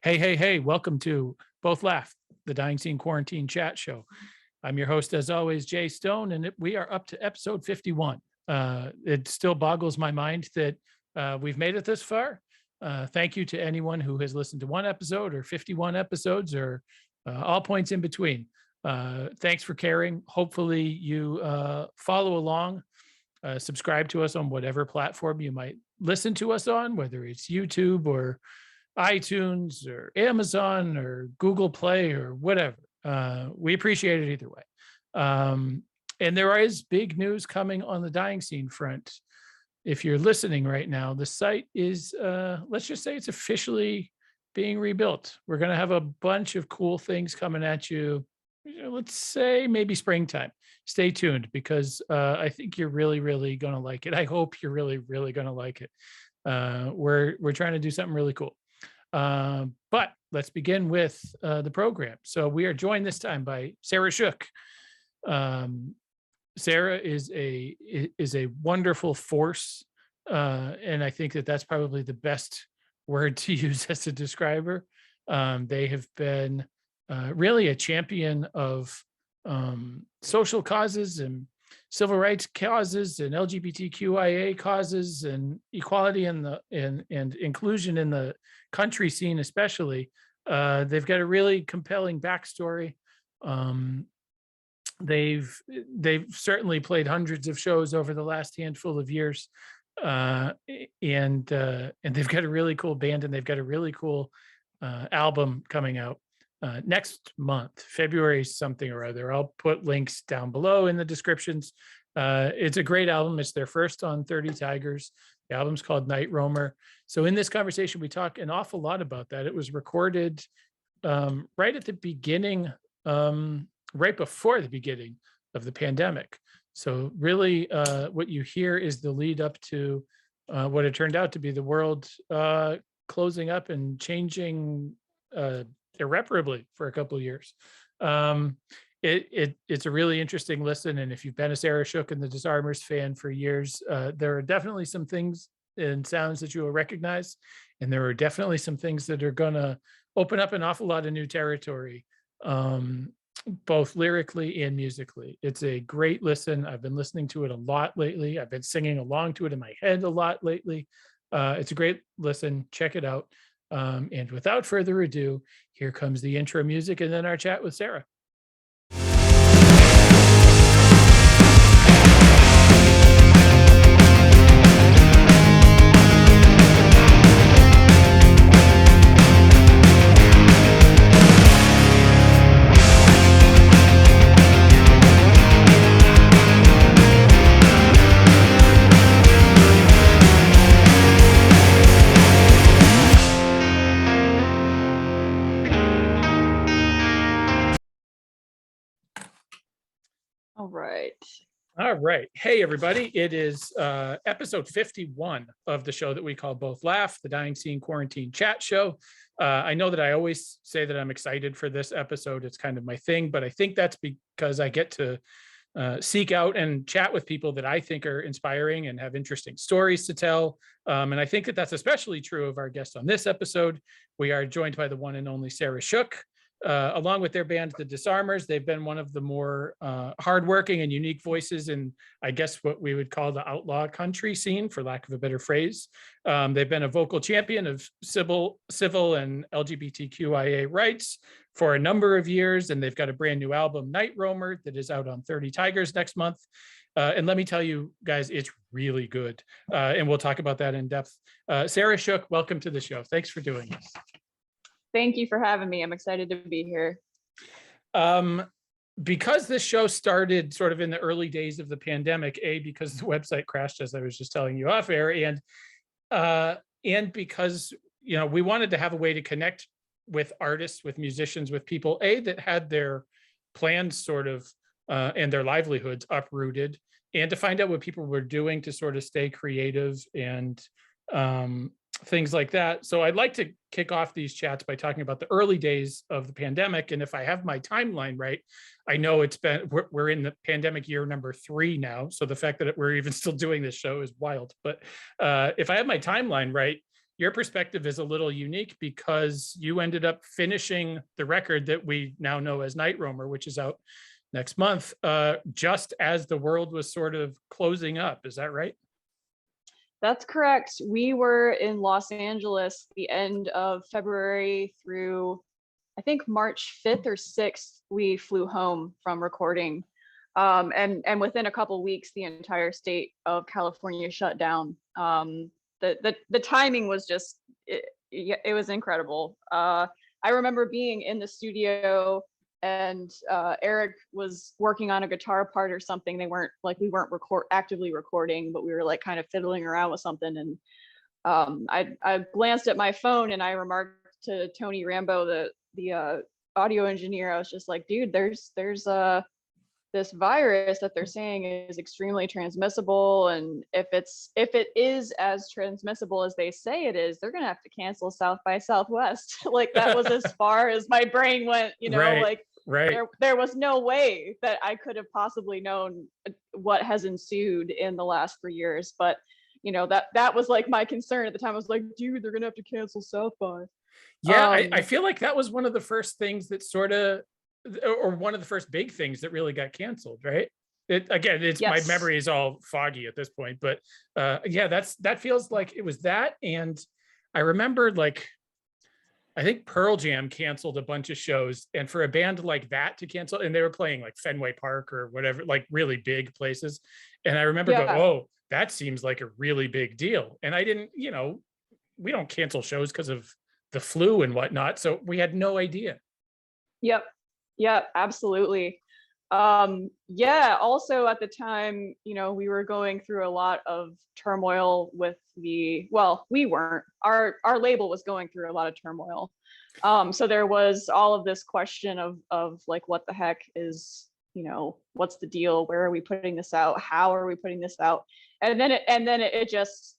Hey, welcome to Both Laugh, the Dying Scene Quarantine Chat Show. I'm your host, as always, Jay Stone, and we are up to episode 51. It still boggles my mind that we've made it this far. Thank you to anyone who has listened to one episode or 51 episodes or all points in between. Thanks for caring. Hopefully you follow along, subscribe to us on whatever platform you might listen to us on, whether it's YouTube or iTunes or Amazon or Google Play or whatever. We appreciate it either way. And there is big news coming on the dying scene front. If you're listening right now, the site is, let's just say it's officially being rebuilt. We're going to have a bunch of cool things coming at you. Let's say maybe springtime. Stay tuned because I think you're really going to like it. I hope you're really going to like it. We're trying to do something really cool. But let's begin with the program. So we are joined this time by Sarah Shook. Sarah is a wonderful force, and I think that that's probably the best word to use as a describer. They have been really a champion of social causes and civil rights causes and LGBTQIA causes and equality and inclusion in the country scene, especially. They've got a really compelling backstory. They've certainly played hundreds of shows over the last handful of years, and they've got a really cool band, and they've got a really cool album coming out next month, February something or other. I'll put links down below in the descriptions. It's a great album. It's their first on 30 Tigers. The album's called Nightroamer. So in this conversation, we talk an awful lot about that. It was recorded right at the beginning, right before the beginning of the pandemic. So really what you hear is the lead up to what it turned out to be the world closing up and changing irreparably for a couple of years. It's a really interesting listen, and if you've been a Sarah Shook and the Disarmers fan for years, there are definitely some things and sounds that you will recognize, and there are definitely some things that are going to open up an awful lot of new territory, both lyrically and musically. It's a great listen. I've been listening to it a lot lately. I've been singing along to it in my head a lot lately. It's a great listen. Check it out. And without further ado, here comes the intro music and then our chat with Sarah. All right. Hey, everybody. It is episode 51 of the show that we call Both Laugh, the Dying Scene Quarantine Chat Show. I know that I always say that I'm excited for this episode. It's kind of my thing, but I think that's because I get to seek out and chat with people that I think are inspiring and have interesting stories to tell. And I think that that's especially true of our guest on this episode. We are joined by the one and only Sarah Shook. Along with their band, the Disarmers. They've been one of the more hardworking and unique voices in, I guess, what we would call the outlaw country scene, for lack of a better phrase. They've been a vocal champion of civil and LGBTQIA rights for a number of years, and they've got a brand new album, Nightroamer, that is out on 30 Tigers next month. And let me tell you guys, it's really good. And we'll talk about that in depth. Sarah Shook, welcome to the show. Thanks for doing this. Thank you for having me. I'm excited to be here. Because this show started sort of in the early days of the pandemic, because the website crashed, as I was just telling you off air, and because, you know, we wanted to have a way to connect with artists, with musicians, with people, that had their plans sort of and their livelihoods uprooted, and to find out what people were doing to sort of stay creative and things like that. So I'd like to kick off these chats by talking about the early days of the pandemic. And if I have my timeline right, I know we're in the pandemic year number 3 now. So the fact that we're even still doing this show is wild. But if I have my timeline right, your perspective is a little unique because you ended up finishing the record that we now know as Nightroamer, which is out next month, just as the world was sort of closing up. Is that right? That's correct. We were in Los Angeles the end of February through, I think, March 5th or 6th, we flew home from recording. And within a couple weeks, the entire state of California shut down. The timing was just, it was incredible. I remember being in the studio and Eric was working on a guitar part or something. We weren't actively recording, but we were like kind of fiddling around with something. And I glanced at my phone and I remarked to Tony Rambo, the audio engineer, I was just like, dude, there's this virus that they're saying is extremely transmissible, and if it is as transmissible as they say it is, they're gonna have to cancel South by Southwest. Like, that was as far as my brain went, Right. There was no way that I could have possibly known what has ensued in the last 3 years. But that was like my concern at the time. I was like, dude, they're gonna have to cancel South by. Yeah, I feel like that was one of the first things that sort of, or one of the first big things that really got canceled, right? Yes. My memory is all foggy at this point, but yeah, that feels like it was that. And I remember, like, I think Pearl Jam canceled a bunch of shows, and for a band like that to cancel, and they were playing like Fenway Park or whatever, like really big places. And I remember going, oh, that seems like a really big deal. And I didn't, we don't cancel shows because of the flu and whatnot. So we had no idea. Yep, absolutely. Also at the time, we were going through a lot of turmoil with we weren't, our label was going through a lot of turmoil. So there was all of this question of like, what the heck is, what's the deal? Where are we putting this out? How are we putting this out? And then it just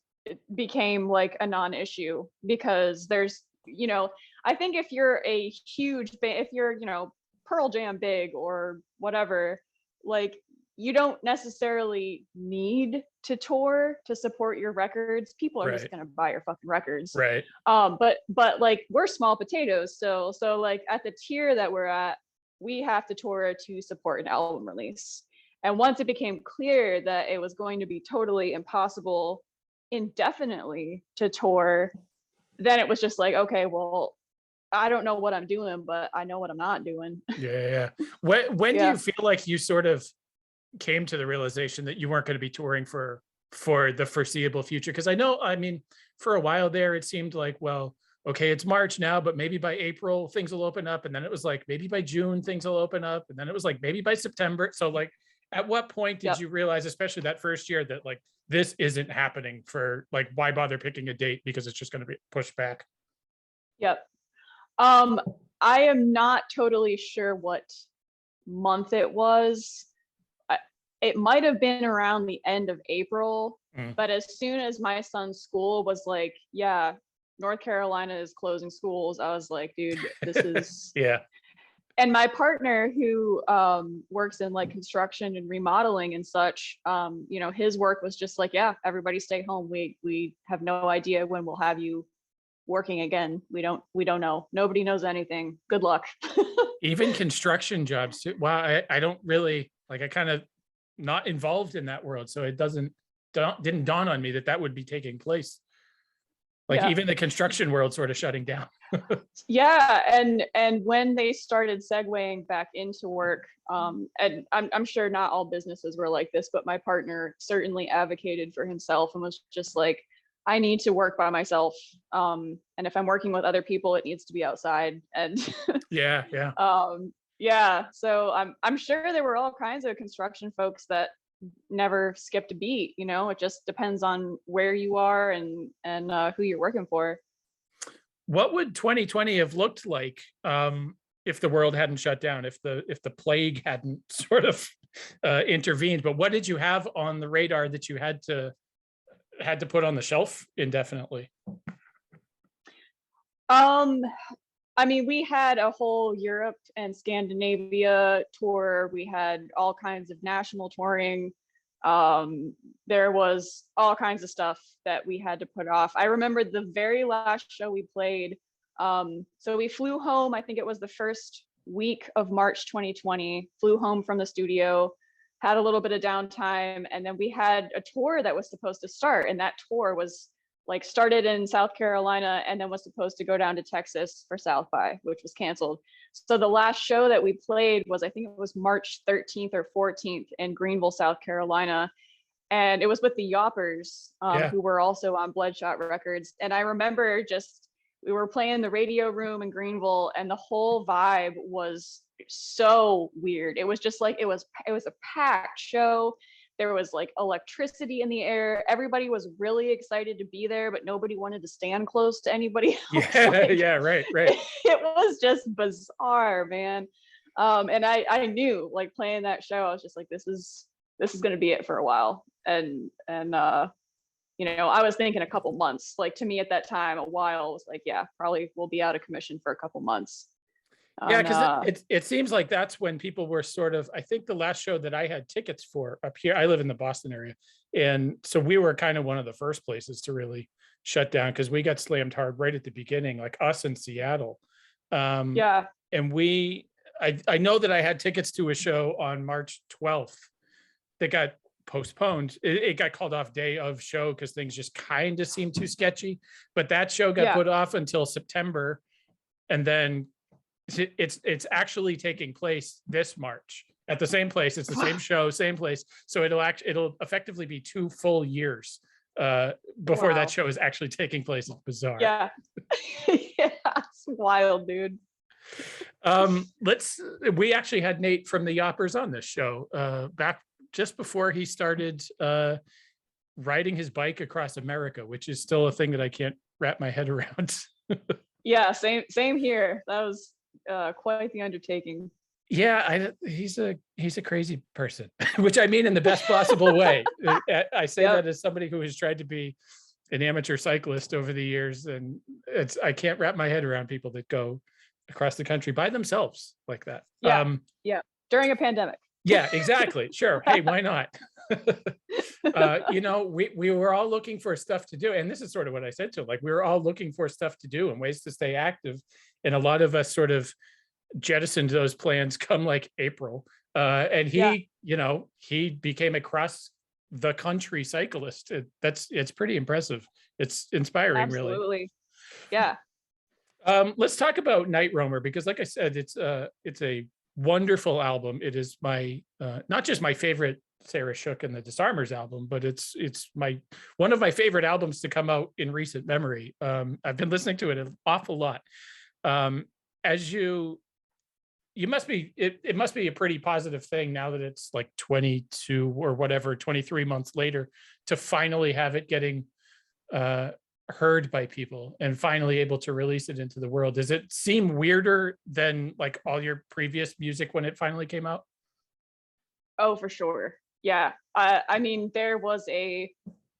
became like a non-issue, because there's, I think if you're a huge band, if you're, Pearl Jam big or whatever, like, you don't necessarily need to tour to support your records. People are just gonna buy your fucking records. Right. But like, we're small potatoes. So like, at the tier that we're at, we have to tour to support an album release. And once it became clear that it was going to be totally impossible indefinitely to tour, then it was just like, okay, well, I don't know what I'm doing, but I know what I'm not doing. Yeah. When do you feel like you sort of came to the realization that you weren't going to be touring for the foreseeable future? Because I mean, for a while there, it seemed like, well, okay, it's March now, but maybe by April things will open up. And then it was like, maybe by June things will open up. And then it was like, maybe by September. So like, at what point did you realize, especially that first year, that like, this isn't happening, for like, why bother picking a date because it's just going to be pushed back? Yep. I am not totally sure what month it was. It might have been around the end of April, but as soon as my son's school was like, yeah, North Carolina is closing schools, I was like, dude, this is yeah. And my partner, who works in like construction and remodeling and such, his work was just like, yeah, everybody stay home. We have no idea when we'll have you working again. We don't know. Nobody knows anything. Good luck. Even construction jobs too. Wow, I don't really, like, I kind of not involved in that world, so it didn't dawn on me that would be taking place. Like, even the construction world sort of shutting down. And when they started segueing back into work, and I'm sure not all businesses were like this, but my partner certainly advocated for himself and was just like, I need to work by myself. And if I'm working with other people, it needs to be outside. And so I'm sure there were all kinds of construction folks that never skipped a beat. It just depends on where you are and who you're working for. What would 2020 have looked like if the world hadn't shut down, if the plague hadn't sort of intervened? But what did you have on the radar that you had to put on the shelf indefinitely? I mean, we had a whole Europe and Scandinavia tour. We had all kinds of national touring. There was all kinds of stuff that we had to put off. I remember the very last show we played. So we flew home, I think it was the first week of March 2020, flew home from the studio, had a little bit of downtime, and then we had a tour that was supposed to start. And that tour was like started in South Carolina and then was supposed to go down to Texas for South by, which was canceled. So the last show that we played was, I think it was March 13th or 14th in Greenville, South Carolina. And it was with the Yoppers, who were also on Bloodshot Records. And I remember we were playing the radio room in Greenville, and the whole vibe was so weird. It was just like, it was a packed show. There was like electricity in the air. Everybody was really excited to be there, but nobody wanted to stand close to anybody else. Yeah, right. It was just bizarre, man. And I knew, like, playing that show, I was just like, this is going to be it for a while. And I was thinking a couple months. Like, to me at that time, a while was like, yeah, probably we'll be out of commission for a couple months. Yeah, because it seems like that's when people were sort of, I think the last show that I had tickets for up here, I live in the Boston area. And so we were kind of one of the first places to really shut down, because we got slammed hard right at the beginning, like us in Seattle. And I know that I had tickets to a show on March 12th that got postponed. It got called off day of show because things just kind of seemed too sketchy. But that show got put off until September. And then it's actually taking place this March at the same place. It's the same show, same place. So it'll effectively be 2 full years before that show is actually taking place. It's bizarre. Yeah. Yeah, it's wild, dude. We actually had Nate from the Yoppers on this show back just before he started riding his bike across America, which is still a thing that I can't wrap my head around. Yeah, same here. That was quite the undertaking. Yeah, he's a crazy person, which I mean in the best possible way. I say that as somebody who has tried to be an amateur cyclist over the years, and I can't wrap my head around people that go across the country by themselves like that. Yeah, during a pandemic. Yeah, exactly. Sure. Hey, why not? We were all looking for stuff to do, and this is sort of what I said to him. Like, we were all looking for stuff to do and ways to stay active, and a lot of us sort of jettisoned those plans come like April. And he became a cross the country cyclist. It's pretty impressive. It's inspiring. Absolutely. Really. Yeah. Let's talk about Nightroamer, because like I said, it's a wonderful album. It is my not just my favorite Sarah Shook and the Disarmers album, but it's one of my favorite albums to come out in recent memory. I've been listening to it an awful lot. As it must be a pretty positive thing now that it's like 22 or whatever, 23 months later, to finally have it getting heard by people and finally able to release it into the world. Does it seem weirder than like all your previous music when it finally came out? Oh, for sure. Yeah. I mean, there was a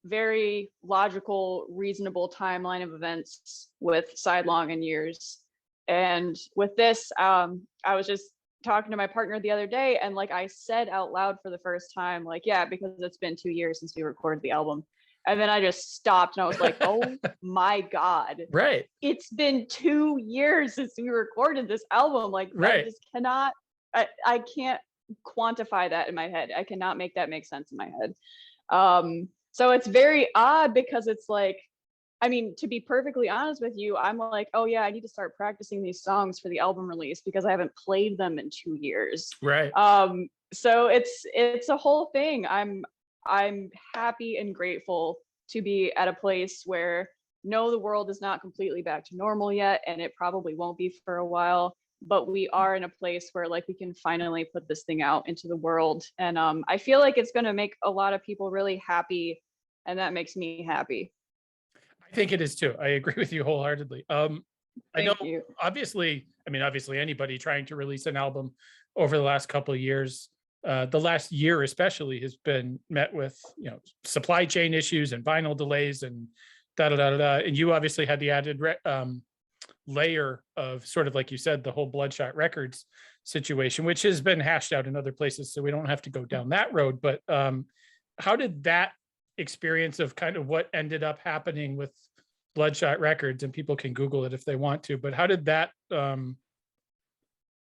very logical, reasonable timeline of events with Sidelong and Years. And with this, I was just talking to my partner the other day, and like I said out loud for the first time, like, yeah, because it's been 2 years since we recorded the album. And then I just stopped and I was like, oh my God. Right. It's been 2 years since we recorded this album. Like, right. I just cannot, I can't quantify that in my head. I cannot make that make sense in my head. So it's very odd, because it's like, I mean, to be perfectly honest with you, I'm like, oh yeah, I need to start practicing these songs for the album release because I haven't played them in 2 years. Right. So it's a whole thing. I'm happy and grateful to be at a place where no, the world is not completely back to normal yet, and it probably won't be for a while, but we are in a place where like we can finally put this thing out into the world. And I feel like it's going to make a lot of people really happy, and that makes me happy. I think it is too. I agree with you wholeheartedly. I know, obviously anybody trying to release an album over the last couple of years, the last year especially, has been met with, supply chain issues and vinyl delays and and you obviously had the added layer of, sort of like you said, the whole Bloodshot Records situation, which has been hashed out in other places, so we don't have to go down that road. But how did that experience of kind of what ended up happening with Bloodshot Records, and people can Google it if they want to, but how did that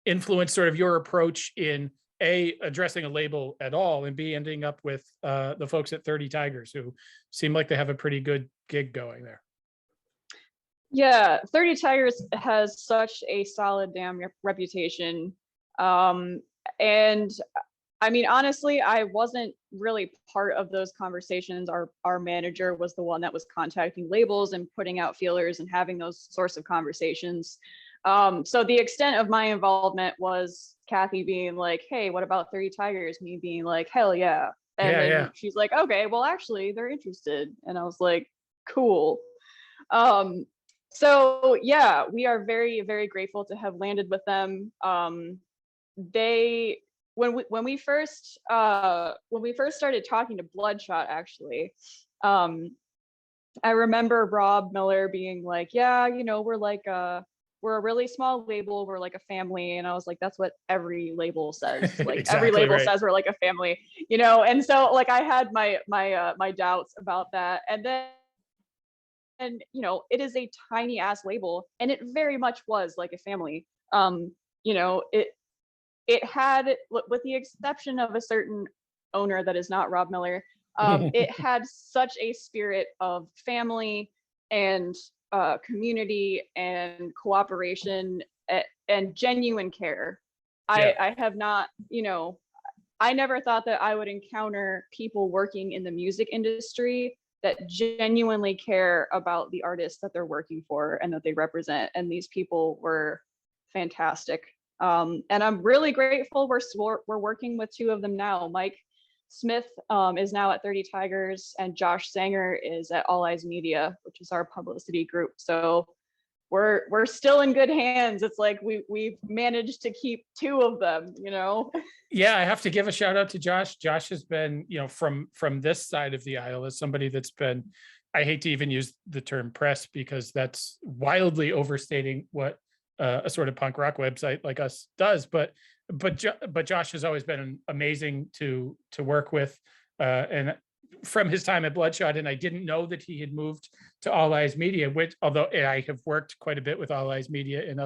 influence sort of your approach in A, addressing a label at all, and B, ending up with the folks at 30 Tigers, who seem like they have a pretty good gig going there? Yeah, 30 Tigers has such a solid damn reputation. And I mean, honestly, I wasn't really part of those conversations. Our manager was the one that was contacting labels and putting out feelers and having those sorts of conversations. So the extent of my involvement was Kathy being like, hey, what about 30 Tigers? Me being like, hell yeah. And then she's like, okay, well, actually, they're interested. And I was like, cool. So yeah, we are very, very grateful to have landed with them. When we first started talking to Bloodshot, actually, I remember Rob Miller being like, yeah, you know, we're a really small label, we're like a family. And I was like, that's what every label says. Like Exactly, every label right. says we're like a family, you know? And so like I had my doubts about that. And you know, it is a tiny ass label, and it very much was like a family. You know, it had, with the exception of a certain owner that is not Rob Miller, it had such a spirit of family and community and cooperation and genuine care. I have not, you know, I never thought that I would encounter people working in the music industry that genuinely care about the artists that they're working for and that they represent. And these people were fantastic. And I'm really grateful we're working with two of them now. Mike Smith is now at 30 Tigers, and Josh Sanger is at All Eyes Media, which is our publicity group. So we're still in good hands. It's like we've managed to keep two of them, you know. Yeah, I have to give a shout out to Josh. Josh has been, you know, from this side of the aisle, as somebody that's been, I hate to even use the term press because that's wildly overstating what a sort of punk rock website like us does, but Josh has always been amazing to work with, and from his time at Bloodshot. And I didn't know that he had moved to All Eyes Media, which, although I have worked quite a bit with All Eyes Media and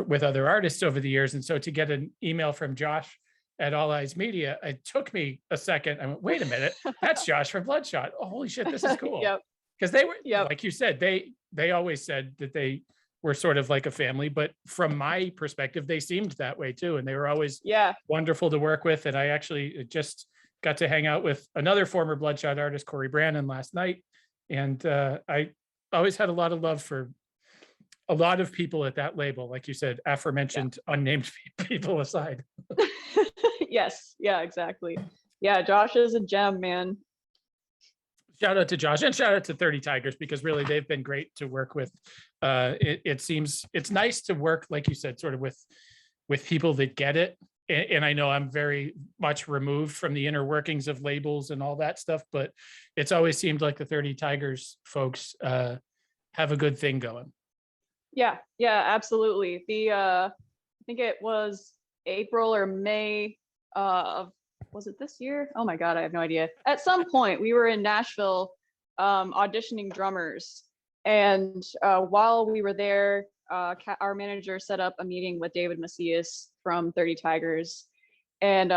with other artists over the years. And so to get an email from Josh at All Eyes Media, it took me a second. I went, wait a minute, that's Josh from Bloodshot. Oh, holy shit, this is cool. Yep. Because they were, like you said, they always said that they were sort of like a family, but from my perspective, they seemed that way too. And they were always wonderful to work with. And I actually just got to hang out with another former Bloodshot artist, Cory Branan, last night. And I always had a lot of love for a lot of people at that label, like you said, aforementioned unnamed people aside. Yes, yeah, exactly. Yeah, Josh is a gem, man. Shout out to Josh, and shout out to 30 Tigers, because really they've been great to work with. It seems it's nice to work, like you said, sort of with people that get it. And I know I'm very much removed from the inner workings of labels and all that stuff, but it's always seemed like the 30 Tigers folks have a good thing going. Yeah, absolutely. I think it was April or May of, was it this year? Oh my God, I have no idea. At some point we were in Nashville auditioning drummers. And while we were there, our manager set up a meeting with David Macias from 30 Tigers. And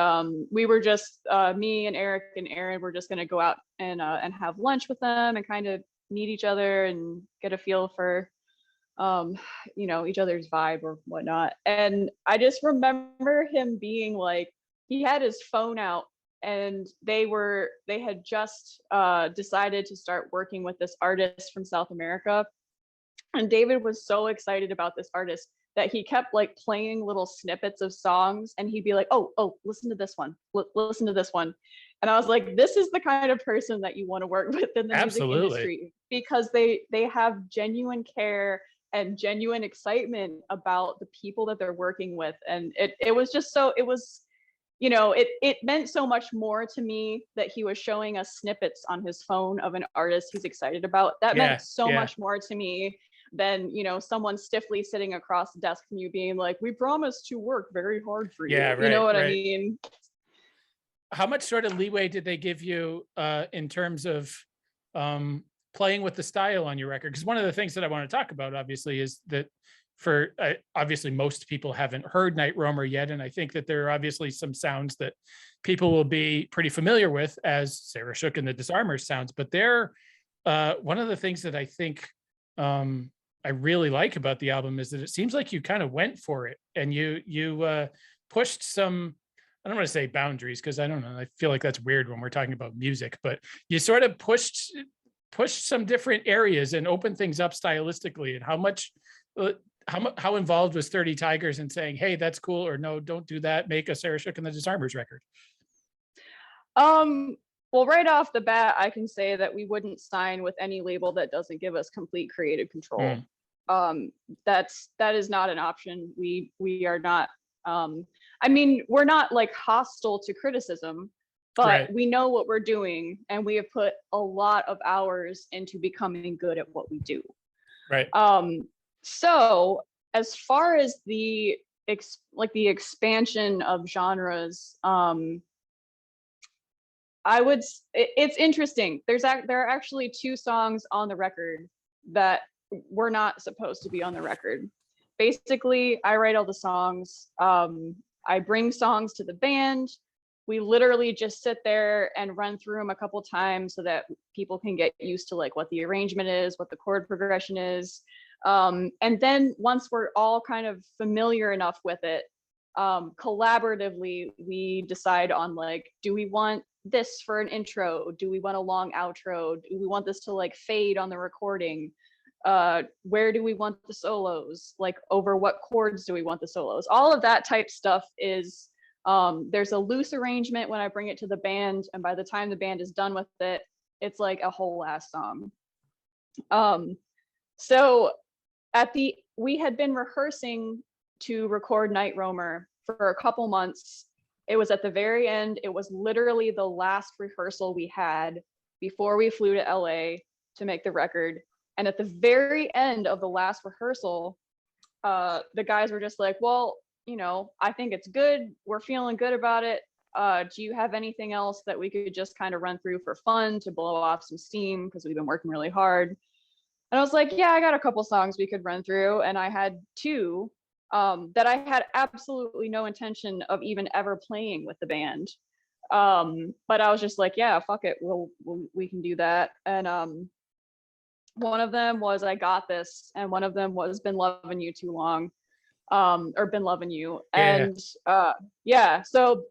we were just, me and Eric and Aaron were just gonna go out and have lunch with them and kind of meet each other and get a feel for you know, each other's vibe or whatnot. And I just remember him being like, he had his phone out, and they had just decided to start working with this artist from South America. And David was so excited about this artist that he kept like playing little snippets of songs, and he'd be like, oh, listen to this one, listen to this one. And I was like, this is the kind of person that you want to work with in the music industry, because they have genuine care and genuine excitement about the people that they're working with. And it was just so, it was, you know, it meant so much more to me that he was showing us snippets on his phone of an artist he's excited about. That meant so much more to me than, you know, someone stiffly sitting across the desk from you being like, we promise to work very hard for you. You know what I mean? how much sort of leeway did they give you in terms of playing with the style on your record? Because one of the things that I want to talk about, obviously, is that for obviously most people haven't heard Nightroamer yet, and I think that there are obviously some sounds that people will be pretty familiar with as Sarah Shook and the Disarmers sounds. But they're one of the things that I think I really like about the album is that it seems like you kind of went for it, and you pushed some. I don't want to say boundaries because I don't know. I feel like that's weird when we're talking about music, but you sort of pushed some different areas and opened things up stylistically. And how involved was 30 Tigers in saying, hey, that's cool, or no, don't do that, make a Sarah Shook and the Disarmers record? Well, right off the bat, I can say that we wouldn't sign with any label that doesn't give us complete creative control. That is not an option. We are not, I mean, we're not like hostile to criticism, but Right. we know what we're doing, and we have put a lot of hours into becoming good at what we do. Right. So as far as the expansion of genres, it's interesting. There are actually 2 songs on the record that were not supposed to be on the record. Basically, I write all the songs. I bring songs to the band. We literally just sit there and run through them a couple times so that people can get used to like what the arrangement is, what the chord progression is. And then once we're all kind of familiar enough with it, collaboratively, we decide on like, do we want this for an intro? Do we want a long outro? Do we want this to like fade on the recording? Where do we want the solos? Like over what chords do we want the solos? All of that type stuff is, there's a loose arrangement when I bring it to the band, and by the time the band is done with it, it's like a whole ass song. So we had been rehearsing to record Nightroamer for a couple months. It was at the very end. It was literally the last rehearsal we had before we flew to LA to make the record. And at the very end of the last rehearsal, the guys were just like, well, you know, I think it's good. We're feeling good about it. Do you have anything else that we could just kind of run through for fun to blow off some steam? Because we've been working really hard. And I was like, yeah, I got a couple songs we could run through. And I had 2 that I had absolutely no intention of even ever playing with the band. But I was just like, yeah, fuck it. We can do that. And one of them was I Got This, and one of them was Been Loving You Too Long, or Been Loving You. Yeah. And yeah, so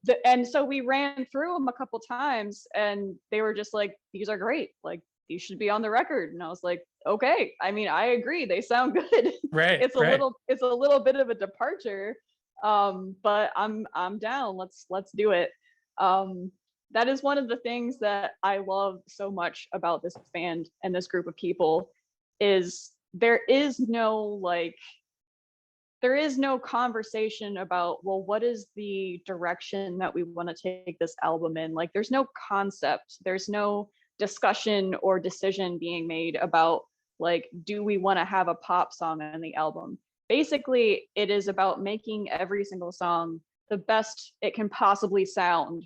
we ran through them a couple times, and they were just like, these are great, like these should be on the record. And I was like, okay, I mean, I agree, they sound good. Right. It's a little bit of a departure, but I'm down. Let's do it. That is one of the things that I love so much about this band and this group of people, is there is no conversation about, well, what is the direction that we want to take this album in? Like, there's no concept, there's no discussion or decision being made about like, do we want to have a pop song on the album? Basically, it is about making every single song the best it can possibly sound.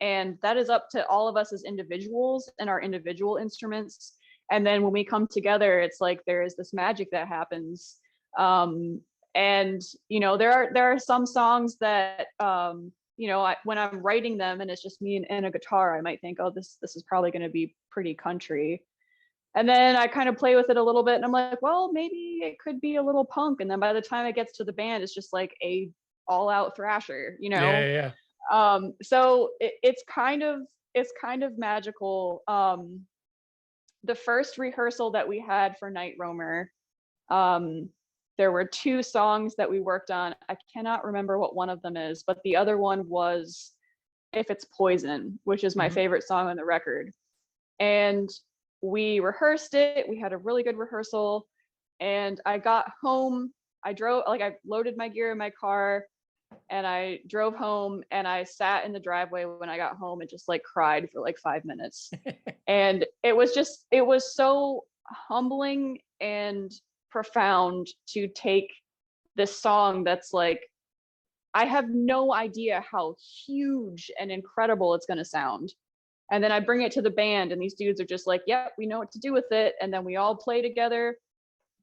And that is up to all of us as individuals and our individual instruments. And then when we come together, it's like there is this magic that happens. And you know, there are some songs that you know, when I'm writing them and it's just me and a guitar, I might think, oh, this is probably going to be pretty country. And then I kind of play with it a little bit, and I'm like, well, maybe it could be a little punk. And then by the time it gets to the band, it's just like a all-out thrasher, you know. Yeah. So it's kind of magical. The first rehearsal that we had for Nightroamer, there were 2 songs that we worked on. I cannot remember what one of them is, but the other one was If It's Poison, which is my favorite song on the record. And we rehearsed it. We had a really good rehearsal. And I got home. I loaded my gear in my car, and I drove home, and I sat in the driveway when I got home and just like cried for like 5 minutes. And it was so humbling and profound to take this song that's like I have no idea how huge and incredible it's going to sound. And then I bring it to the band and these dudes are just like, yep, we know what to do with it. And then we all play together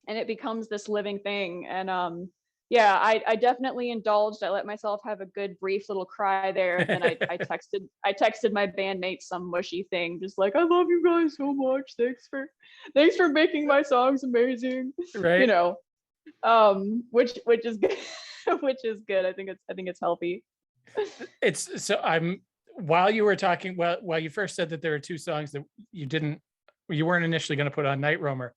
and it becomes this living thing. And yeah, I definitely indulged. I let myself have a good brief little cry there. And then I texted my bandmates some mushy thing, just like, I love you guys so much. Thanks for making my songs amazing. Right. You know, which is good. Which is good. I think it's healthy. It's so while you were talking, while you first said that there are two songs that you weren't initially going to put on Nightroamer.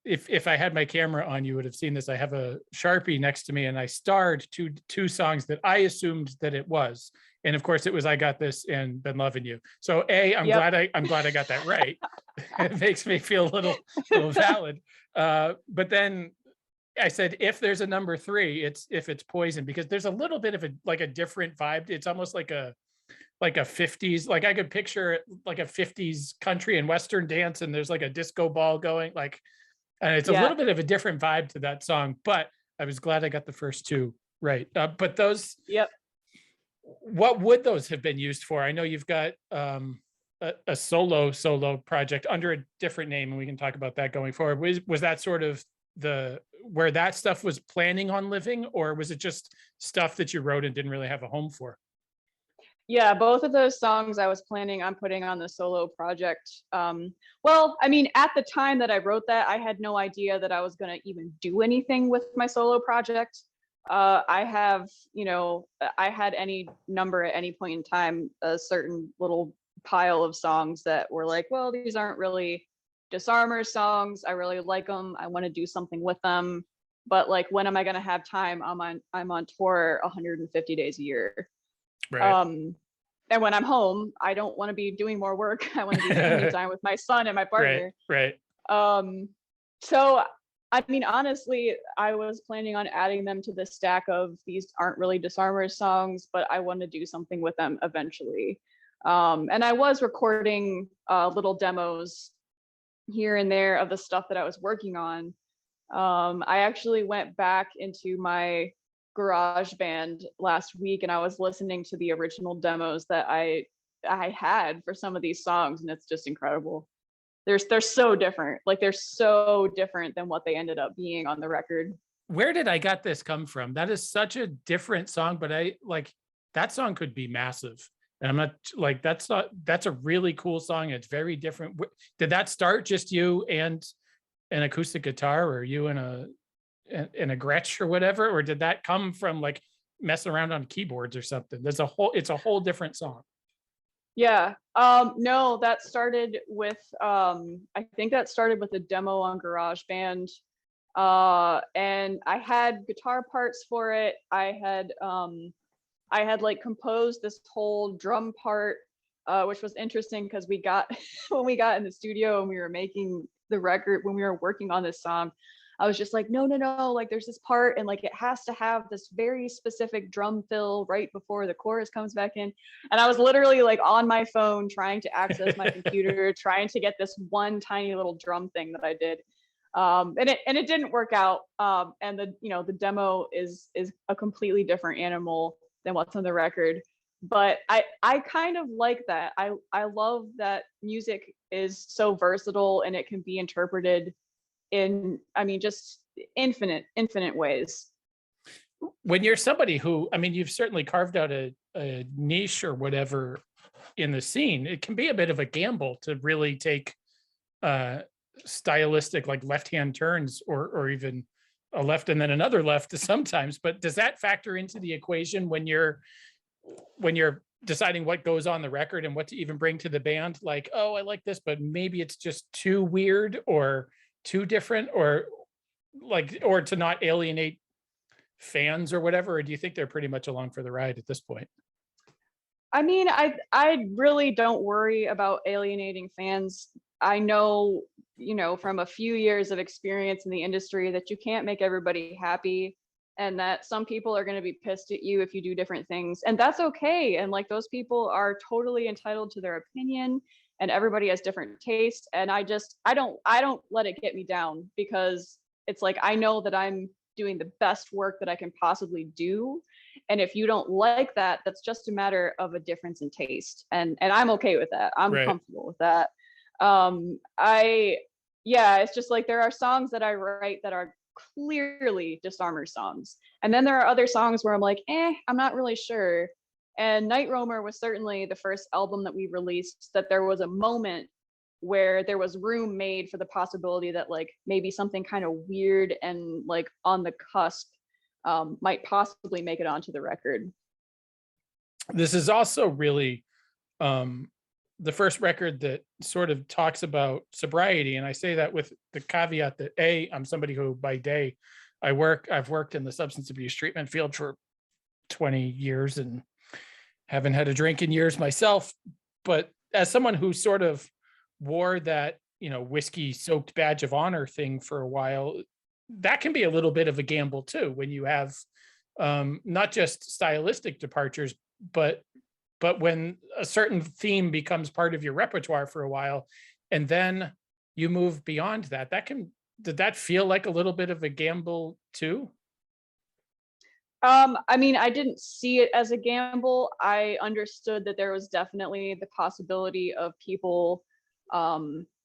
If I had my camera on, you would have seen this. I have a Sharpie next to me and I starred two songs that I assumed that it was. And of course it was I Got This and Been Loving You. So I'm glad I got that right. It makes me feel a little valid. But then I said, if there's a number 3, if it's Poison, because there's a little bit of a different vibe. It's almost like a 50s, like I could picture like a 50s country and Western dance, and there's like a disco ball going, and it's a little bit of a different vibe to that song. But I was glad I got the first 2 right. But those, what would those have been used for? I know you've got a solo project under a different name, and we can talk about that going forward. Was that sort of where that stuff was planning on living, or was it just stuff that you wrote and didn't really have a home for? Yeah, both of those songs I was planning on putting on the solo project. Well, I mean, at the time that I wrote that, I had no idea that I was going to even do anything with my solo project. I had any number at any point in time, a certain little pile of songs that were like, well, these aren't really Disarmers songs. I really like them. I want to do something with them. But like, when am I going to have time? I'm on tour 150 days a year. Right. And when I'm home, I don't want to be doing more work. I want to be spending time with my son and my partner. Right. So, I mean, honestly, I was planning on adding them to the stack of these aren't really Disarmers songs, but I want to do something with them eventually. And I was recording little demos here and there of the stuff that I was working on. I actually went back into my GarageBand last week and I was listening to the original demos that I had for some of these songs, and it's just incredible. They're so different. Like, they're so different than what they ended up being on the record. Where did I Got This come from? That is such a different song, but that song could be massive. And I'm not like, that's a really cool song. It's very different. Did that start just you and an acoustic guitar, or you and a Gretsch or whatever? Or did that come from like messing around on keyboards or something? It's a whole different song. Yeah. No, that started with, I think that started with a demo on GarageBand. And I had guitar parts for it. I had like composed this whole drum part, which was interesting because when we got in the studio and we were making the record, when we were working on this song, I was just like, no, like there's this part and like it has to have this very specific drum fill right before the chorus comes back in. And I was literally like on my phone trying to access my computer, trying to get this one tiny little drum thing that I did. And it didn't work out. And the demo is a completely different animal than what's on the record. But I kind of like that. I love that music is so versatile and it can be interpreted in, I mean, just infinite ways. When you're somebody who, I mean, you've certainly carved out a niche or whatever in the scene, it can be a bit of a gamble to really take stylistic, like left-hand turns or even a left and then another left sometimes. But does that factor into the equation when you're deciding what goes on the record and what to even bring to the band? Like, oh, I like this, but maybe it's just too weird or too different, or to not alienate fans or whatever? Or do you think they're pretty much along for the ride at this point? I mean, I really don't worry about alienating fans. I know, from a few years of experience in the industry that you can't make everybody happy, and that some people are going to be pissed at you if you do different things, and that's okay. And like, those people are totally entitled to their opinion, and everybody has different tastes. And I don't let it get me down, because it's like, I know that I'm doing the best work that I can possibly do. And if you don't like that, that's just a matter of a difference in taste. And I'm okay with that. I'm Right. comfortable with that. It's just like there are songs that I write that are clearly Disarmers songs. And then there are other songs where I'm like, I'm not really sure. And Nightroamer was certainly the first album that we released that there was a moment where there was room made for the possibility that like maybe something kind of weird and like on the cusp might possibly make it onto the record. This is also really the first record that sort of talks about sobriety. And I say that with the caveat that I'm somebody who by day I've worked in the substance abuse treatment field for 20 years and haven't had a drink in years myself. But as someone who sort of wore that, whiskey soaked badge of honor thing for a while, that can be a little bit of a gamble too, when you have not just stylistic departures, but when a certain theme becomes part of your repertoire for a while, and then you move beyond that, did that feel like a little bit of a gamble too? I mean, I didn't see it as a gamble. I understood that there was definitely the possibility of people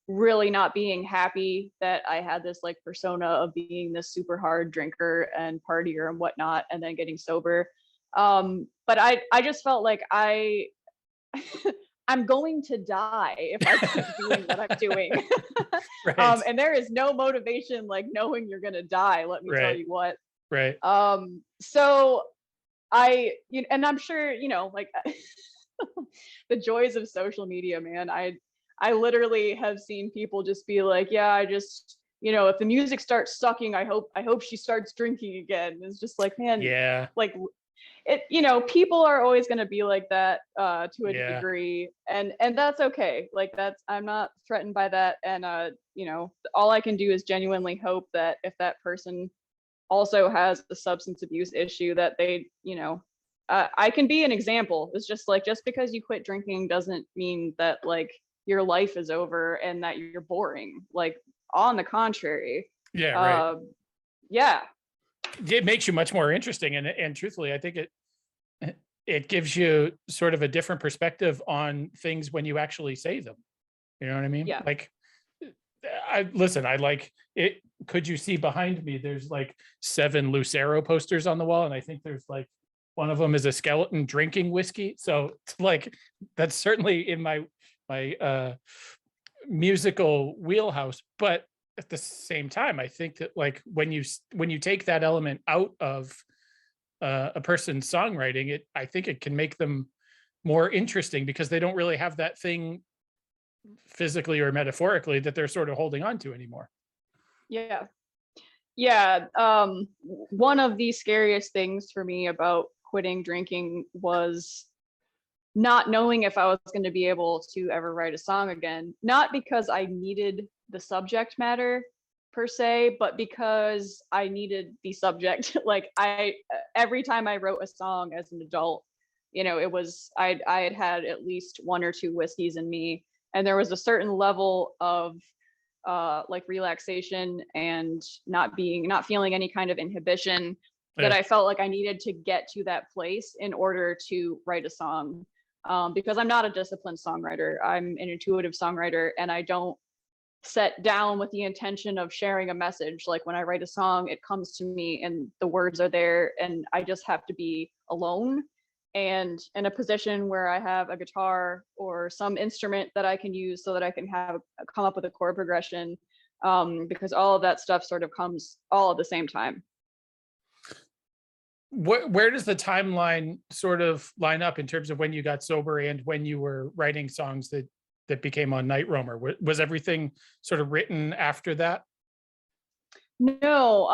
really not being happy that I had this like persona of being this super hard drinker and partier and whatnot, and then getting sober. But I just felt like I'm going to die if I keep doing what I'm doing. Right. And there is no motivation like knowing you're gonna die, let me tell you what. Right. So and I'm sure, like the joys of social media, man. I literally have seen people just be like, yeah, I just, if the music starts sucking, I hope she starts drinking again. It's just like, man, yeah, like it, people are always going to be like that to a Yeah. degree, and that's okay. Like I'm not threatened by that. And all I can do is genuinely hope that if that person also has a substance abuse issue, that they, I can be an example. It's just like, just because you quit drinking doesn't mean that like your life is over and that you're boring. Like, on the contrary. Yeah. Right. Yeah. It makes you much more interesting, and truthfully, I think it gives you sort of a different perspective on things when you actually say them. You know what I mean? Yeah. Like, I like it. Could you see behind me? There's like 7 Lucero posters on the wall, and I think there's like one of them is a skeleton drinking whiskey. So it's like, that's certainly in my musical wheelhouse. But at the same time, I think that like when you take that element out of a person's songwriting, I think it can make them more interesting, because they don't really have that thing physically or metaphorically that they're sort of holding on to anymore. Yeah. One of the scariest things for me about quitting drinking was not knowing if I was going to be able to ever write a song again. Not because I needed the subject matter per se, but because I needed the subject. Like every time I wrote a song as an adult, it was, I had had at least 1 or 2 whiskeys in me, and there was a certain level of like relaxation and not feeling any kind of inhibition that I felt like I needed to get to that place in order to write a song. Because I'm not a disciplined songwriter. I'm an intuitive songwriter, and I don't set down with the intention of sharing a message. Like when I write a song, it comes to me and the words are there, and I just have to be alone and in a position where I have a guitar or some instrument that I can use so that I can come up with a chord progression, because all of that stuff sort of comes all at the same time. Where does the timeline sort of line up in terms of when you got sober and when you were writing songs that became on Nightroamer? Was everything sort of written after that? No,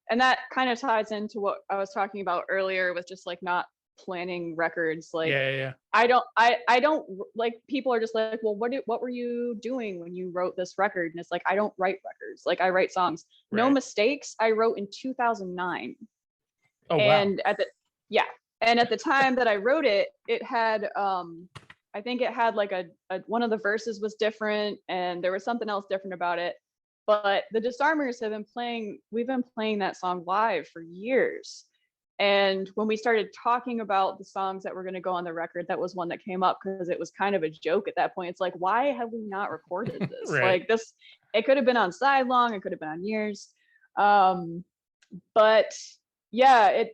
and that kind of ties into what I was talking about earlier with just like not planning records. Like, Yeah. I don't like, people are just like, well, what were you doing when you wrote this record? And it's like, I don't write records. Like, I write songs. No Right. Mistakes I wrote in 2009. Oh, wow. And at the time that I wrote it, it had I think it had like one of the verses was different, and there was something else different about it. But the Disarmers we've been playing that song live for years. And when we started talking about the songs that were going to go on the record, that was one that came up because it was kind of a joke at that point. It's like, why have we not recorded this? Right. Like this, it could have been on Sidelong, it could have been on Years. But yeah,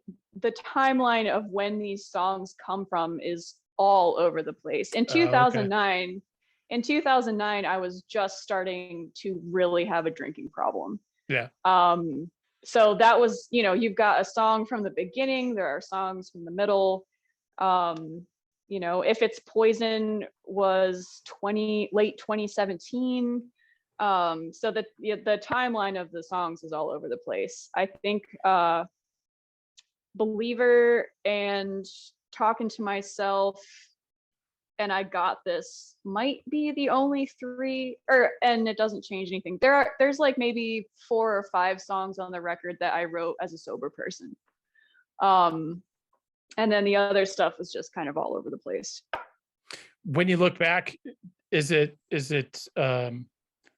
the timeline of when these songs come from is all over the place. In 2009, I was just starting to really have a drinking problem. Yeah. So that was, you've got a song from the beginning, there are songs from the middle. If It's Poison was late 2017. So the timeline of the songs is all over the place. I think Believer and Talking to Myself and I Got This might be the only three, and it doesn't change anything. There's like maybe 4 or 5 songs on the record that I wrote as a sober person. And then the other stuff was just kind of all over the place. When you look back, is it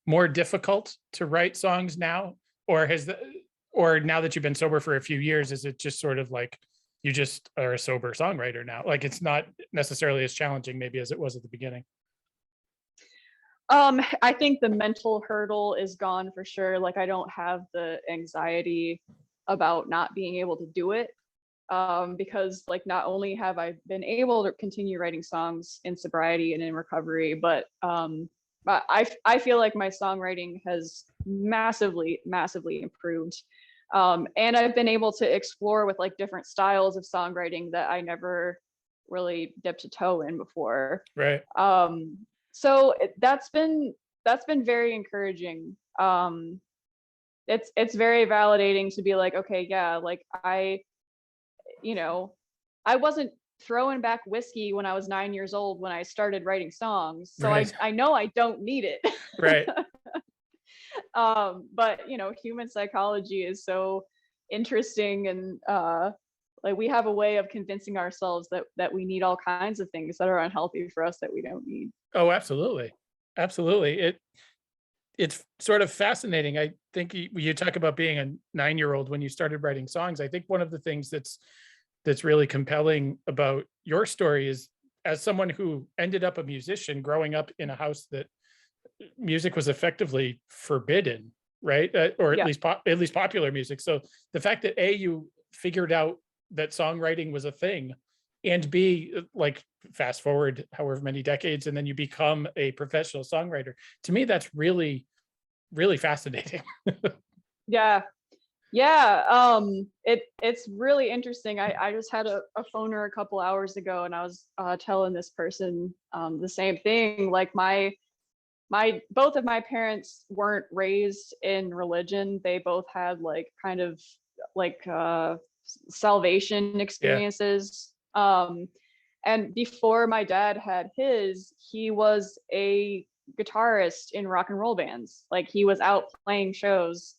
more difficult to write songs now, or now that you've been sober for a few years, is it just sort of like you just are a sober songwriter now? Like it's not necessarily as challenging maybe as it was at the beginning. I think the mental hurdle is gone for sure. Like I don't have the anxiety about not being able to do it. Because like not only have I been able to continue writing songs in sobriety and in recovery, but I feel like my songwriting has massively improved. And I've been able to explore with like different styles of songwriting that I never really dipped a toe in before. Right. So that's been very encouraging. It's very validating to be like, okay, yeah, like I wasn't throwing back whiskey when I was 9 years old when I started writing songs. So right. I know I don't need it. Right. But human psychology is so interesting, and like we have a way of convincing ourselves that we need all kinds of things that are unhealthy for us that we don't need. Oh, absolutely. Absolutely. It's sort of fascinating. I think you talk about being a 9-year-old when you started writing songs. I think one of the things that's really compelling about your story is, as someone who ended up a musician growing up in a house that music was effectively forbidden, right? Or at least popular music. So the fact that you figured out that songwriting was a thing, and B, like fast forward however many decades, and then you become a professional songwriter. To me, that's really, really fascinating. Yeah. It's really interesting. I just had a phoner a couple hours ago, and I was telling this person the same thing. Like both of my parents weren't raised in religion. They both had like kind of like salvation experiences. And before my dad had his, he was a guitarist in rock and roll bands. Like he was out playing shows.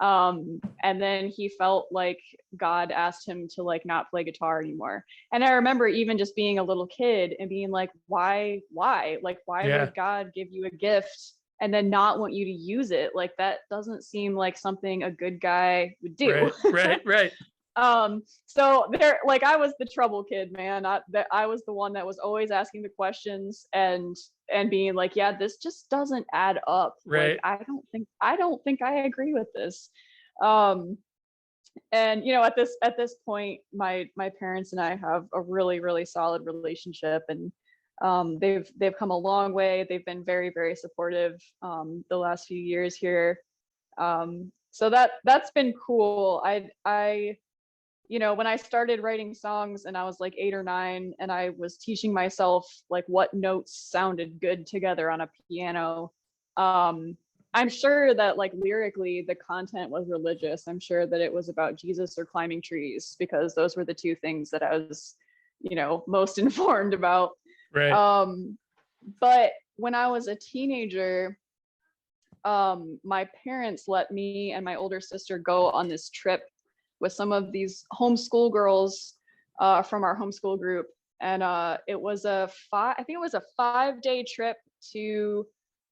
And then he felt like God asked him to like not play guitar anymore. And I remember even just being a little kid and being like, why would God give you a gift and then not want you to use it? Like that doesn't seem like something a good guy would do. Right. So there, like I was the trouble kid, man. I was the one that was always asking the questions and being like, yeah, this just doesn't add up. Right. Like I don't think I agree with this. And at this point, my parents and I have a really, really solid relationship, and they've come a long way. They've been very, very supportive the last few years here. So that's been cool. I when I started writing songs and I was like 8 or 9, and I was teaching myself like what notes sounded good together on a piano, I'm sure that like lyrically the content was religious. I'm sure that it was about Jesus or climbing trees, because those were the two things that I was, most informed about. Right. But when I was a teenager, my parents let me and my older sister go on this trip with some of these homeschool girls from our homeschool group. And it was a 5-day trip to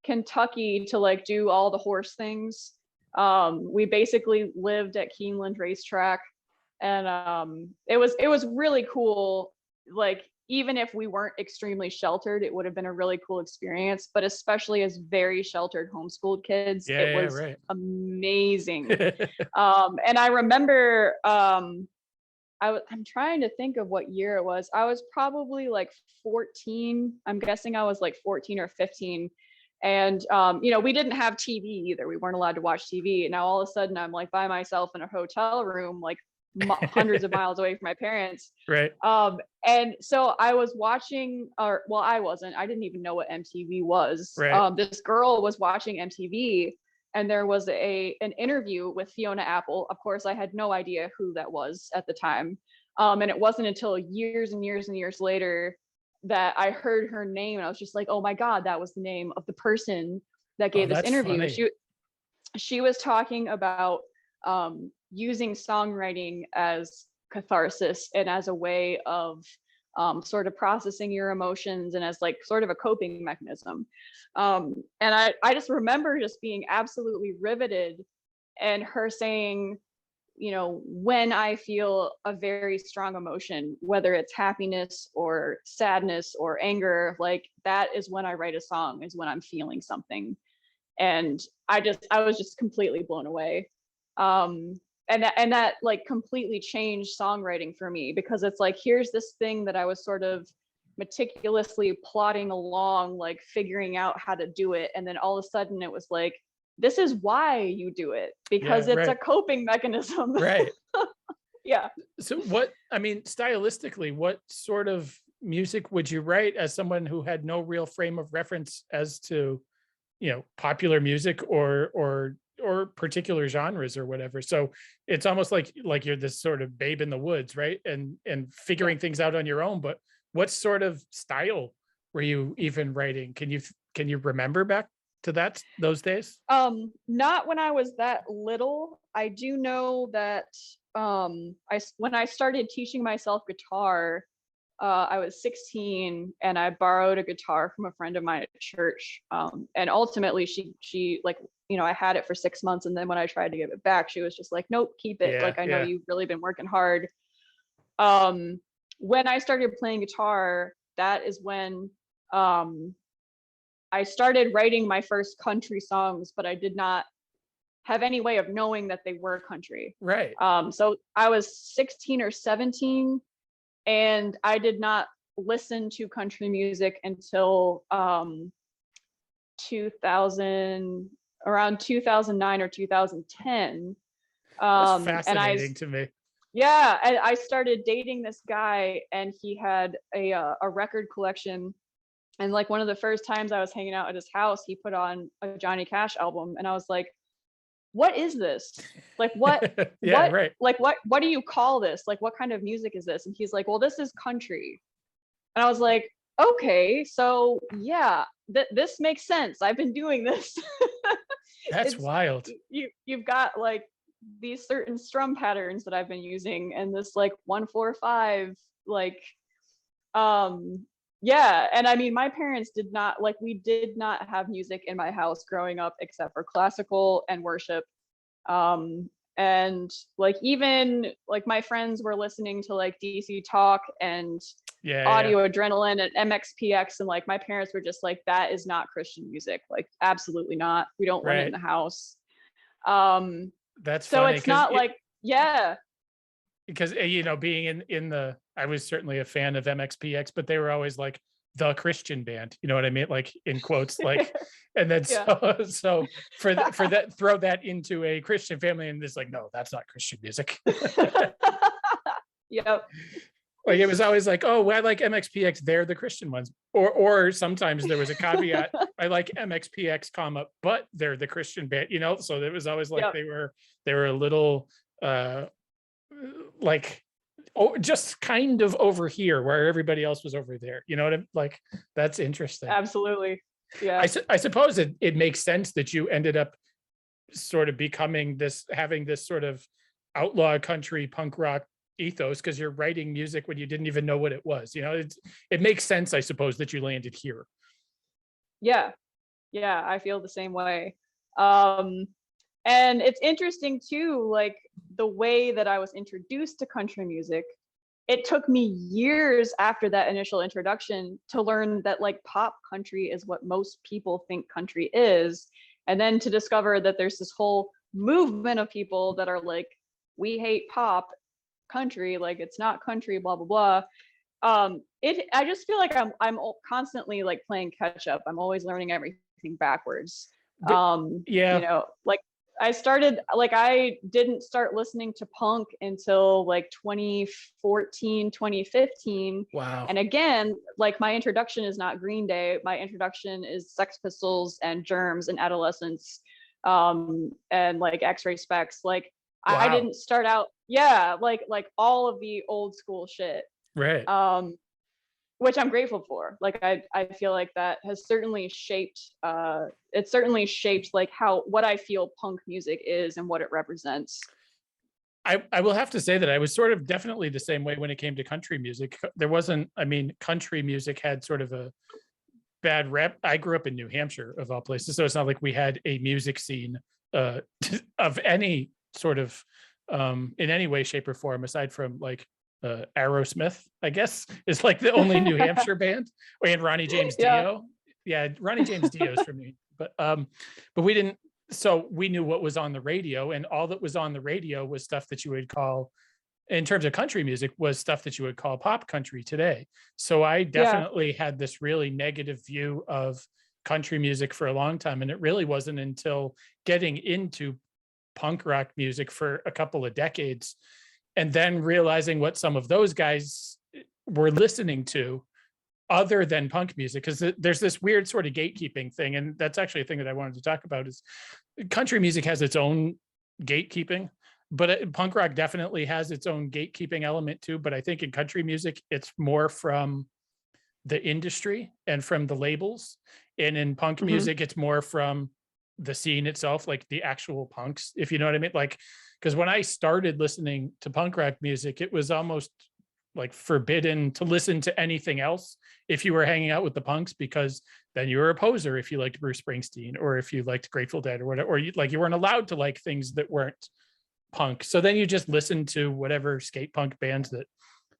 Kentucky to like do all the horse things. We basically lived at Keeneland Racetrack, and it was really cool. Like, even if we weren't extremely sheltered, it would have been a really cool experience, but especially as very sheltered homeschooled kids, it was amazing. And I remember, I'm trying to think of what year it was. I was probably like 14. I'm guessing I was like 14 or 15. And, you know, we didn't have TV either. We weren't allowed to watch TV. And now all of a sudden I'm like by myself in a hotel room, like hundreds of miles away from my parents. Right. And so I was watching, or well, I didn't even know what MTV was. Right. This girl was watching MTV, and there was an interview with Fiona Apple. Of course, I had no idea who that was at the time. And it wasn't until years and years and years later that I heard her name, and I was just like, oh my God, that was the name of the person that gave this interview. Funny. She was talking about using songwriting as catharsis and as a way of sort of processing your emotions and as like sort of a coping mechanism. And I just remember just being absolutely riveted, and her saying, you know, when I feel a very strong emotion, whether it's happiness or sadness or anger, like that is when I write a song, is when I'm feeling something. And I was just completely blown away. And that like completely changed songwriting for me, because it's like, here's this thing that I was sort of meticulously plotting along, like figuring out how to do it. And then all of a sudden it was like, this is why you do it, because it's a coping mechanism. Right. Yeah. So stylistically, what sort of music would you write as someone who had no real frame of reference as to, you know, popular music or particular genres or whatever? So it's almost like you're this sort of babe in the woods, right? And figuring things out on your own. But what sort of style were you even writing? Can you remember back to those days? Not when I was that little. I do know that when I started teaching myself guitar, I was 16, and I borrowed a guitar from a friend of mine at church. And ultimately she like, you know, I had it for 6 months, and then when I tried to give it back, she was just like, nope, keep it. Like, I know you've really been working hard. When I started playing guitar, that is when I started writing my first country songs, but I did not have any way of knowing that they were country. Right. So I was 16 or 17, and I did not listen to country music until 2000, around 2009 or 2010. That's fascinating to me. Yeah, I started dating this guy, and he had a record collection. And like one of the first times I was hanging out at his house, he put on a Johnny Cash album, and I was like, what is this? Like, what? Yeah, what? Right. Like, what do you call this? Like, what kind of music is this? And he's like, well, this is country. And I was like, okay, so yeah, this makes sense. I've been doing this. That's wild. You've got like these certain strum patterns that I've been using, and this like 1-4-5, like, yeah. And I mean, my parents we did not have music in my house growing up except for classical and worship. And like, even like my friends were listening to like DC Talk and Audio Adrenaline and MXPX, and like my parents were just like, that is not Christian music. Like, absolutely not. We don't want it in the house. That's so funny, it's not like, because you know, being in the, I was certainly a fan of MXPX, but they were always like the Christian band, you know what I mean, like in quotes, like, and then so for that, throw that into a Christian family, and it's like, no, that's not Christian music. Yep. Like, it was always like, oh, well, I like MXPX, they're the Christian ones. Or sometimes there was a caveat, I like MXPX, but they're the Christian band, you know? So it was always like they were a little like, just kind of over here where everybody else was over there. You know what I'm like? That's interesting. Absolutely. Yeah. I suppose it makes sense that you ended up sort of having this sort of outlaw country punk rock ethos, because you're writing music when you didn't even know what it was. You know, it makes sense, I suppose, that you landed here. Yeah. Yeah, I feel the same way. Um, and it's interesting too, like the way that I was introduced to country music. It took me years after that initial introduction to learn that like pop country is what most people think country is. And then to discover that there's this whole movement of people that are like, we hate pop country, like it's not country, blah, blah, blah. I just feel like I'm constantly like playing catch up. I'm always learning everything backwards. But yeah, Like I didn't start listening to punk until like 2014, 2015. wow. And again, like my introduction is not Green Day. My introduction is Sex Pistols and Germs and Adolescence, and like X-Ray Specs. Like I Wow. didn't start out, yeah, like all of the old school shit. Right. Which I'm grateful for. Like I feel like that has certainly shaped it certainly shaped like what I feel punk music is and what it represents. I will have to say that I was sort of definitely the same way when it came to country music. There wasn't, I mean, country music had sort of a bad rep. I grew up in New Hampshire of all places, so it's not like we had a music scene of any sort of in any way, shape, or form, aside from like Aerosmith, I guess, is like the only New Hampshire band, and Ronnie James Yeah. Dio. Yeah, Ronnie James Dio is from me, but we didn't. So we knew what was on the radio, and all that was on the radio was stuff that you would call, in terms of country music, was stuff that you would call pop country today. So I Yeah. definitely had this really negative view of country music for a long time, and it really wasn't until getting into punk rock music for a couple of decades and then realizing what some of those guys were listening to other than punk music, because there's this weird sort of gatekeeping thing, and that's actually a thing that I wanted to talk about. Is country music has its own gatekeeping, but punk rock definitely has its own gatekeeping element too. But I think in country music, it's more from the industry and from the labels, and in punk music, it's more from the scene itself, like the actual punks, if you know what I mean. Like, because when I started listening to punk rock music, it was almost like forbidden to listen to anything else if you were hanging out with the punks, because then you were a poser if you liked Bruce Springsteen or if you liked Grateful Dead or whatever, or you weren't allowed to like things that weren't punk. So then you just listened to whatever skate punk bands that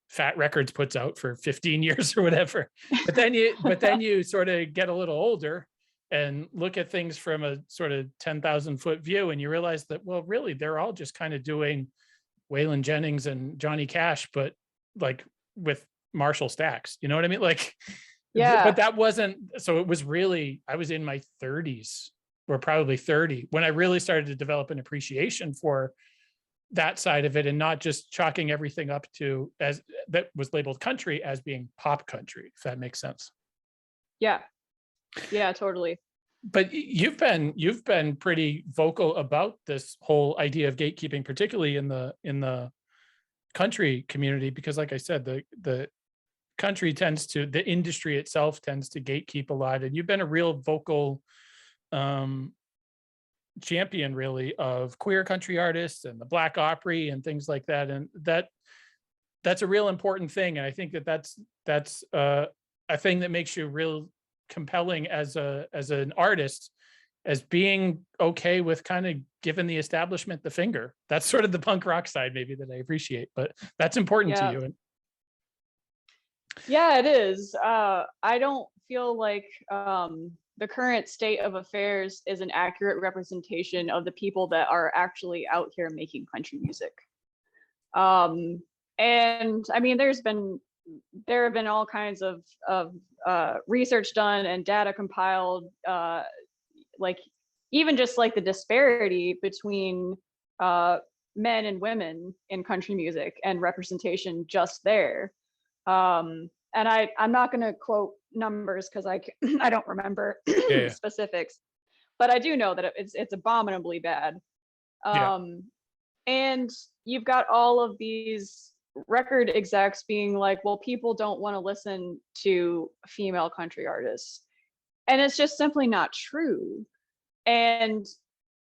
Fat Records puts out for 15 years or whatever. But then you sort of get a little older and look at things from a sort of 10,000 foot view, and you realize that, well, really, they're all just kind of doing Waylon Jennings and Johnny Cash, but like with Marshall Stacks, you know what I mean? Like, Yeah. but that wasn't, so it was really, I was in my 30s or probably 30 when I really started to develop an appreciation for that side of it, and not just chalking everything up to, as that was labeled country, as being pop country, if that makes sense. Yeah. Yeah, totally. But you've been pretty vocal about this whole idea of gatekeeping, particularly in the country community, because like I said, the country tends to, the industry itself tends to gatekeep a lot, and you've been a real vocal champion really of queer country artists and the Black Opry and things like that, and that's a real important thing. And I think that's a thing that makes you real compelling as an artist, as being okay with kind of giving the establishment the finger. That's sort of the punk rock side maybe that I appreciate, but that's important to you. Yeah, it is. I don't feel like the current state of affairs is an accurate representation of the people that are actually out here making country music. And I mean, there have been all kinds of research done and data compiled, like even just like the disparity between men and women in country music and representation just there. And I'm not going to quote numbers because I don't remember specifics, but I do know that it's abominably bad. And you've got all of these record execs being like, well, people don't want to listen to female country artists, and it's just simply not true. And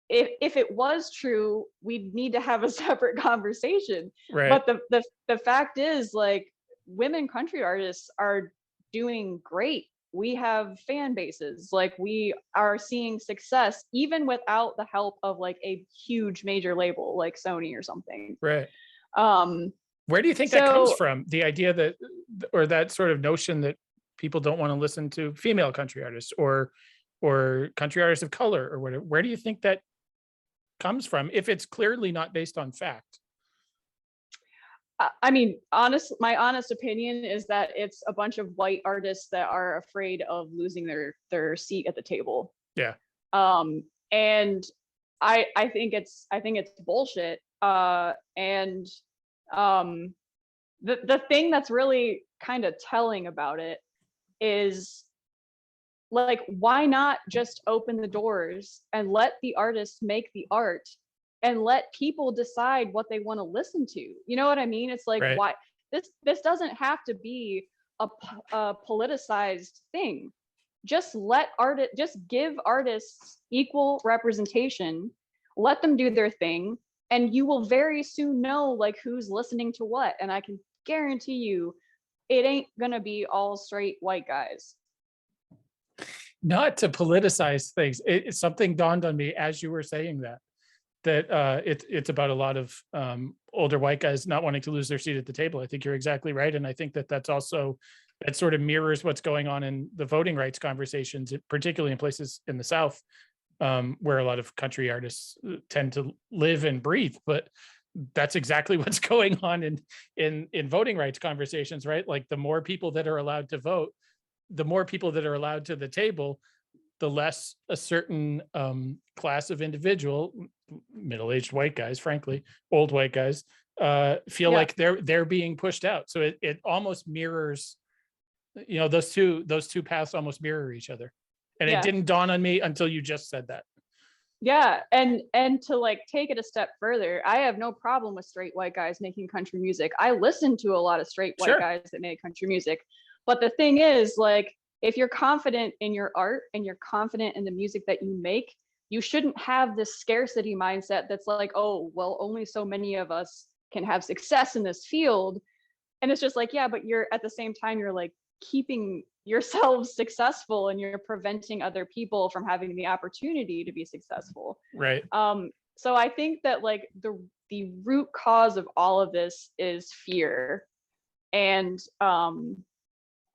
if it was true, we'd need to have a separate conversation. But the fact is, like, women country artists are doing great we have fan bases, like we are seeing success even without the help of like a huge major label like Sony or something. Right. Um, Where do you think that comes so from? The idea that, or that sort of notion that people don't want to listen to female country artists or country artists of color or whatever. Where do you think that comes from if it's clearly not based on fact? I mean, my honest opinion is that it's a bunch of white artists that are afraid of losing their seat at the table. Yeah. And I think it's bullshit. And the thing that's really kind of telling about it is, like, why not just open the doors and let the artists make the art and let people decide what they want to listen to? You know what I mean? It's like, right. Why this doesn't have to be a politicized thing. Just give artists equal representation, let them do their thing, and you will very soon know like who's listening to what. And I can guarantee you it ain't gonna be all straight white guys. Not to politicize things, something dawned on me as you were saying that it's about a lot of older white guys not wanting to lose their seat at the table. I think you're exactly right, and I think that sort of mirrors what's going on in the voting rights conversations, particularly in places in the South, where a lot of country artists tend to live and breathe. But that's exactly what's going on in voting rights conversations, right? Like, the more people that are allowed to vote, the more people that are allowed to the table, the less a certain class of individual, middle-aged white guys, frankly, old white guys, feel like they're being pushed out. So it almost mirrors, those two paths almost mirror each other. And it didn't dawn on me until you just said that. Yeah, and to like take it a step further, I have no problem with straight white guys making country music. I listen to a lot of straight white guys that make country music. But the thing is, like, if you're confident in your art and you're confident in the music that you make, you shouldn't have this scarcity mindset that's like, oh, well, only so many of us can have success in this field. And it's just like, yeah, but you're at the same time, you're like keeping yourselves successful and you're preventing other people from having the opportunity to be successful. Right. So I think that like the root cause of all of this is fear. And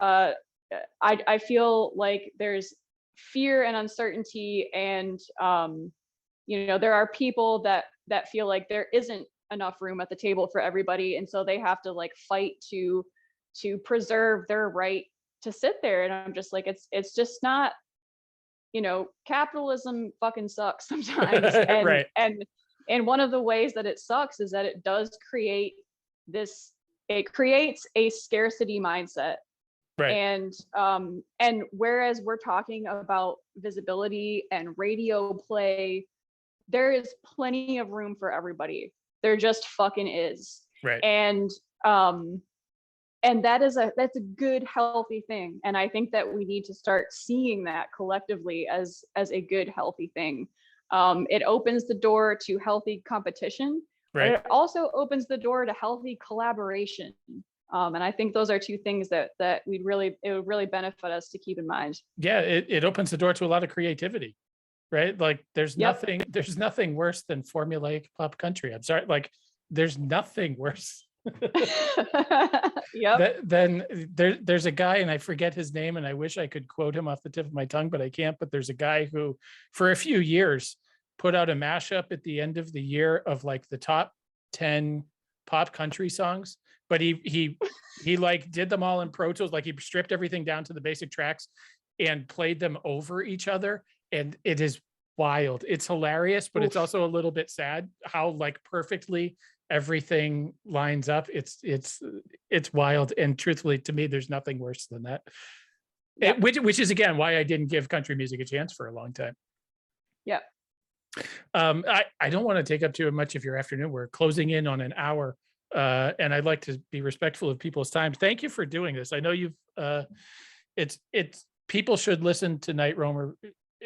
I feel like there's fear and uncertainty, and there are people that feel like there isn't enough room at the table for everybody, and so they have to like fight to preserve their right to sit there. And I'm just like, it's just not, capitalism fucking sucks sometimes. And right. and one of the ways that it sucks is that it does create it creates a scarcity mindset. Right. And whereas we're talking about visibility and radio play, there is plenty of room for everybody. There just fucking is. Right. And that's a good, healthy thing. And I think that we need to start seeing that collectively as a good, healthy thing. It opens the door to healthy competition, right. but it also opens the door to healthy collaboration. And I think those are two things that it would really benefit us to keep in mind. Yeah, it opens the door to a lot of creativity, right? Like there's nothing worse than formulaic pop country. I'm sorry, like there's nothing worse. Then there's a guy, and I forget his name, and I wish I could quote him off the tip of my tongue, but I can't. But there's a guy who, for a few years, put out a mashup at the end of the year of like the top 10 pop country songs. But he like did them all in Pro Tools, like he stripped everything down to the basic tracks and played them over each other. And it is wild. It's hilarious, but it's also a little bit sad how like perfectly everything lines up. It's wild. And truthfully, to me, there's nothing worse than that. Yep. Which is again why I didn't give country music a chance for a long time. Yeah. I don't want to take up too much of your afternoon. We're closing in on an hour. And I'd like to be respectful of people's time. Thank you for doing this. I know you've it's people should listen to Nightroamer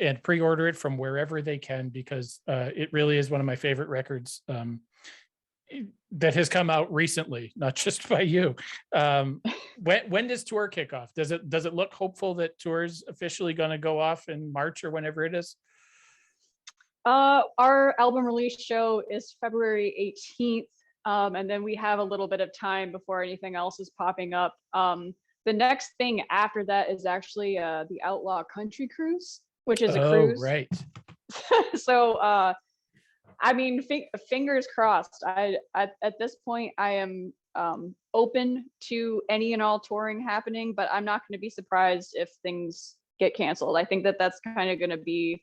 and pre-order it from wherever they can, because it really is one of my favorite records that has come out recently, not just by you. When does tour kick off? Does it look hopeful that tour's officially going to go off in March or whenever it is? Our album release show is February 18th. And then we have a little bit of time before anything else is popping up. The next thing after that is actually the Outlaw Country Cruise, which is a cruise. Right. So I mean, fingers crossed. At this point, I am open to any and all touring happening, but I'm not going to be surprised if things get canceled. I think that that's kind of going to be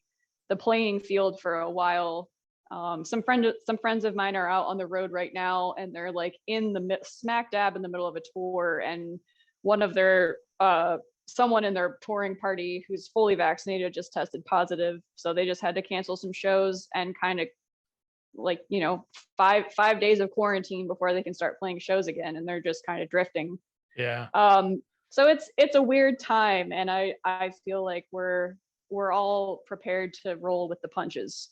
the playing field for a while. Some friends of mine are out on the road right now, and they're like in the smack dab in the middle of a tour, and one of their someone in their touring party who's fully vaccinated just tested positive, so they just had to cancel some shows and kind of like, you know, five days of quarantine before they can start playing shows again, and they're just kind of drifting. Yeah. So it's a weird time, and I feel like we're all prepared to roll with the punches.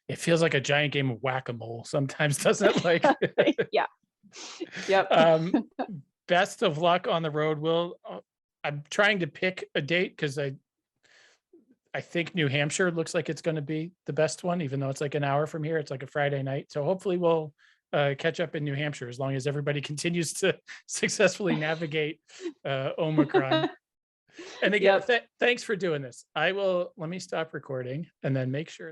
It feels like a giant game of whack-a-mole sometimes, doesn't it? Like, yeah. Yep. Best of luck on the road. I'm trying to pick a date because I think New Hampshire looks like it's going to be the best one, even though it's like an hour from here. It's like a Friday night. So hopefully we'll catch up in New Hampshire as long as everybody continues to successfully navigate Omicron. And again, thanks for doing this. Let me stop recording and then make sure